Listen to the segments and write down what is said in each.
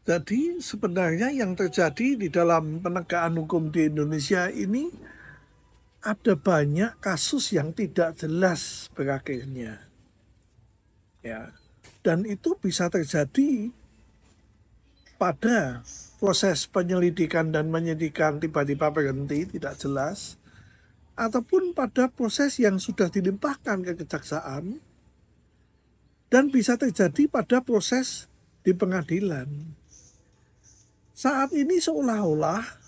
Jadi sebenarnya yang terjadi di dalam penegakan hukum di Indonesia ini ada banyak kasus yang tidak jelas berakhirnya, ya. Dan itu bisa terjadi pada proses penyelidikan dan penyidikan tiba-tiba berhenti tidak jelas, ataupun pada proses yang sudah dilimpahkan ke kejaksaan dan bisa terjadi pada proses di pengadilan. Saat ini seolah-olah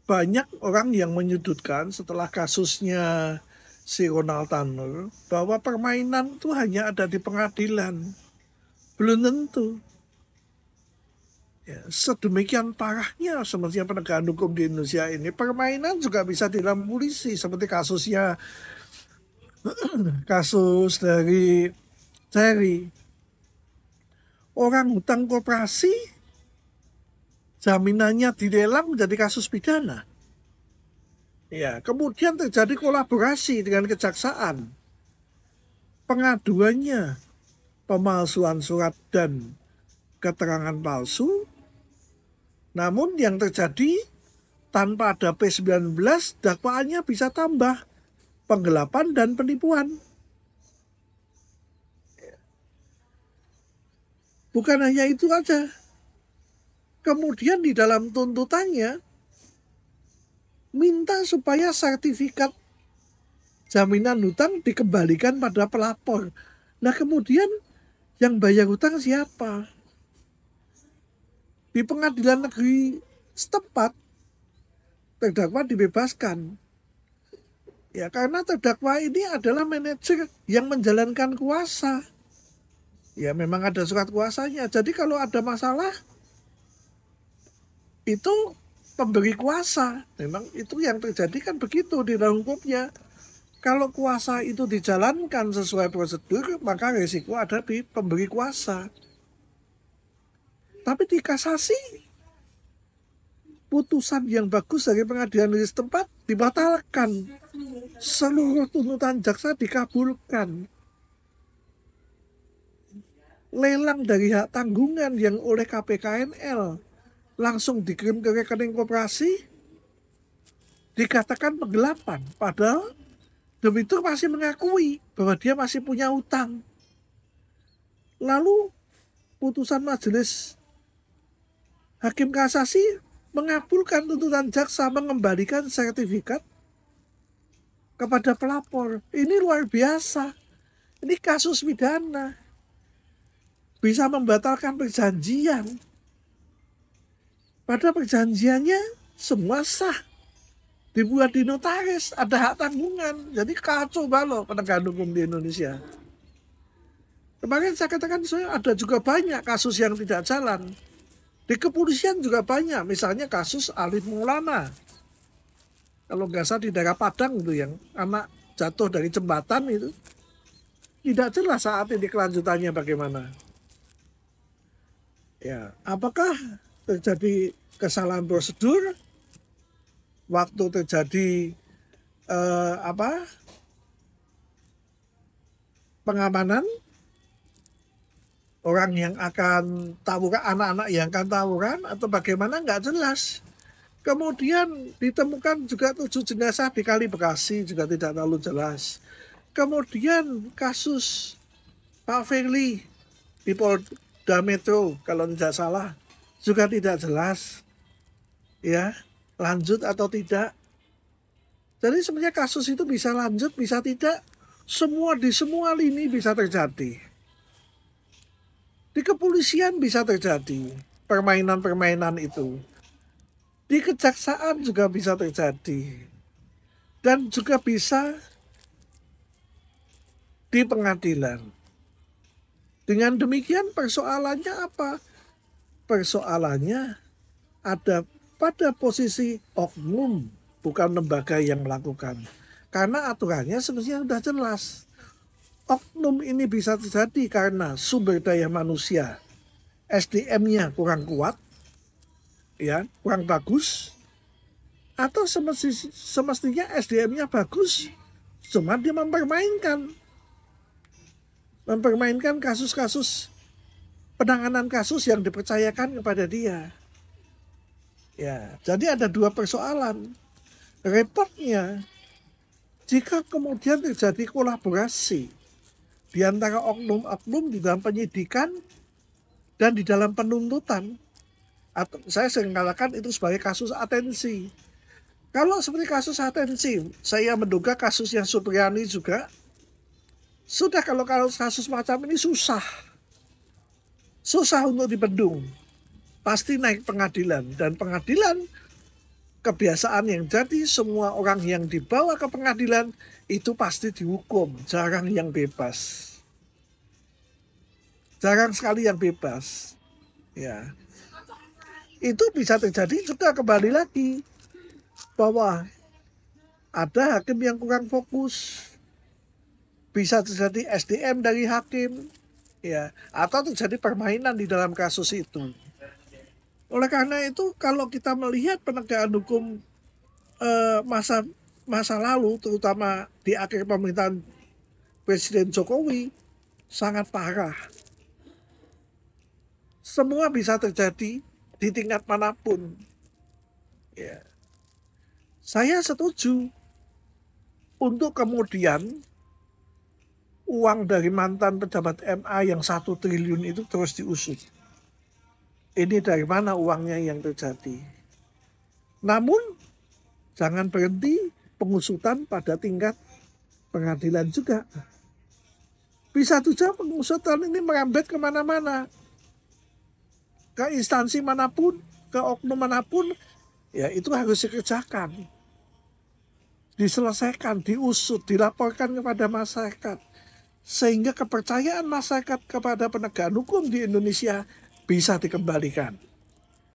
banyak orang yang menyudutkan setelah kasusnya si Ronald Tanner bahwa permainan itu hanya ada di pengadilan. Belum tentu. Ya, sedemikian parahnya semestinya penegakan hukum di Indonesia ini. Permainan juga bisa di dalam polisi seperti kasus dari Terry. Orang hutang koperasi jaminannya dilelang menjadi kasus pidana. Ya, kemudian terjadi kolaborasi dengan kejaksaan. Pengaduannya pemalsuan surat dan keterangan palsu. Namun yang terjadi tanpa ada P19 dakwaannya bisa tambah penggelapan dan penipuan. Bukan hanya itu aja. Kemudian di dalam tuntutannya minta supaya sertifikat jaminan hutang dikembalikan pada pelapor. Nah kemudian yang bayar hutang siapa? Di pengadilan negeri setempat terdakwa dibebaskan. Ya karena terdakwa ini adalah manajer yang menjalankan kuasa. Ya memang ada surat kuasanya. Jadi kalau ada masalah itu pemberi kuasa. Memang itu yang terjadi kan begitu di dalam hukumnya. Kalau kuasa itu dijalankan sesuai prosedur, maka risiko ada di pemberi kuasa. Tapi di kasasi, putusan yang bagus dari pengadilan negeri setempat dibatalkan. Seluruh tuntutan jaksa dikabulkan. Lelang dari hak tanggungan yang oleh KPKNL langsung dikirim ke rekening koperasi, dikatakan penggelapan. Padahal debitur masih mengakui bahwa dia masih punya utang. Lalu putusan majelis hakim kasasi mengabulkan tuntutan jaksa mengembalikan sertifikat kepada pelapor. Ini luar biasa. Ini kasus pidana. Bisa membatalkan perjanjian. Pada perjanjiannya semua sah. Dibuat di notaris, ada hak tanggungan. Jadi kacau balau penegakan hukum di Indonesia. Kemarin saya katakan ada juga banyak kasus yang tidak jalan. Di kepolisian juga banyak, misalnya kasus Alif Maulana. Kalau nggak salah di daerah Padang itu yang anak jatuh dari jembatan itu. Tidak jelas saat ini kelanjutannya bagaimana. Ya, apakah terjadi kesalahan prosedur waktu terjadi pengamanan orang yang akan tawuran, anak-anak yang akan tawuran atau bagaimana nggak jelas. Kemudian ditemukan juga 7 jenazah di Kali Bekasi juga tidak terlalu jelas. Kemudian kasus Pak Firly di Polda Metro kalau tidak salah juga tidak jelas, ya lanjut atau tidak. Jadi sebenarnya kasus itu bisa lanjut, bisa tidak. Di semua lini bisa terjadi. Di kepolisian bisa terjadi permainan-permainan itu. Di kejaksaan juga bisa terjadi. Dan juga bisa di pengadilan. Dengan demikian persoalannya apa? Persoalannya ada pada posisi oknum, bukan lembaga yang melakukan. Karena aturannya sebenarnya sudah jelas. Oknum ini bisa terjadi karena sumber daya manusia, SDM-nya kurang kuat, ya kurang bagus, atau semestinya SDM-nya bagus, cuma dia mempermainkan kasus-kasus penanganan kasus yang dipercayakan kepada dia. Ya, jadi ada dua persoalan. Repotnya, jika kemudian terjadi kolaborasi di antara oknum-oknum di dalam penyidikan dan di dalam penuntutan, atau saya sering katakan itu sebagai kasus atensi. Kalau seperti kasus atensi, saya menduga kasusnya Supriyani juga, sudah kalau kasus macam ini susah untuk dibendung. Pasti naik pengadilan, dan pengadilan kebiasaan yang jadi semua orang yang dibawa ke pengadilan itu pasti dihukum, jarang yang bebas. Jarang sekali yang bebas. Ya. Itu bisa terjadi juga kembali lagi bahwa ada hakim yang kurang fokus. Bisa terjadi SDM dari hakim, ya, atau terjadi permainan di dalam kasus itu. Oleh karena itu, kalau kita melihat penegakan hukum masa lalu, terutama di akhir pemerintahan Presiden Jokowi, sangat parah. Semua bisa terjadi di tingkat manapun. Ya. Saya setuju untuk kemudian uang dari mantan pejabat MA yang 1 triliun itu terus diusut. Ini dari mana uangnya yang terjadi. Namun jangan berhenti pengusutan pada tingkat pengadilan juga. Bisa saja pengusutan ini merambat kemana-mana. Ke instansi manapun, ke oknum manapun, ya itu harus dikerjakan. Diselesaikan, diusut, dilaporkan kepada masyarakat. Sehingga kepercayaan masyarakat kepada penegakan hukum di Indonesia bisa dikembalikan.